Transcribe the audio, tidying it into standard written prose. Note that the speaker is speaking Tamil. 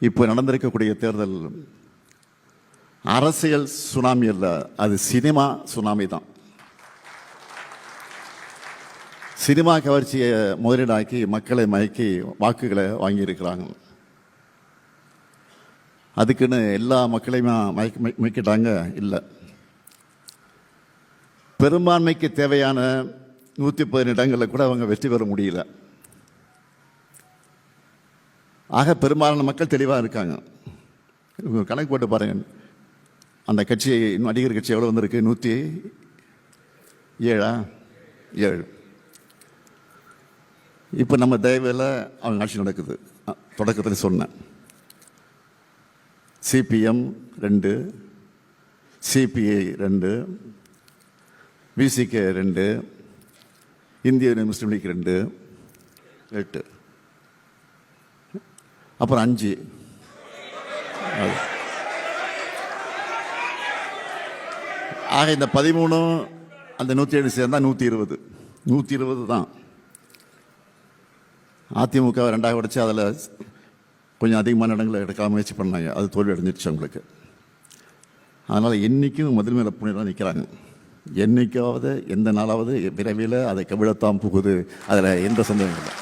இப்போ நடந்திருக்கக்கூடிய தேர்தல் அரசியல் சுனாமி அல்ல, அது சினிமா சுனாமி தான். சினிமா கவர்ச்சியை முதலீடாக்கி மக்களை மயக்கி வாக்குகளை வாங்கியிருக்கிறாங்க. அதுக்குன்னு எல்லா மக்களையுமே மயக்கிட்டாங்க இல்லை. பெரும்பான்மைக்கு தேவையான 110 இடங்களில் கூட அவங்க வெற்றி பெற முடியல. ஆக பெரும்பாலான மக்கள் தெளிவாக இருக்காங்க. கணக்கு போட்டு பாருங்க, அந்த கட்சி நடிகர் கட்சி எவ்வளோ வந்திருக்கு? 107. இப்போ நம்ம தயவில் அவங்க ஆட்சி நடக்குது. தொடக்கத்தில் சொன்னேன், சிபிஎம் 2, சிபிஐ 2, விசிகே 2, இந்திய முஸ்லீம் லீக் 2, 8, அப்புறம் 5. ஆக இந்த 13 அந்த 107 சேர்ந்தா 120 தான். அதிமுக 2ஆக உடைச்சு அதில் கொஞ்சம் அதிகமான இடங்களை எடுக்க முயற்சி பண்ணாங்க. அது தோல்வி அடைஞ்சிருச்சு அவங்களுக்கு. அதனால் என்றைக்கும் முதல் மேலே புண்ணியெல்லாம் நிற்கிறாங்க. என்றைக்காவது எந்த நாளாவது விரைவில் அதை கவிழத்தான் போகுது, அதில் எந்த சந்தேகம் இல்லை.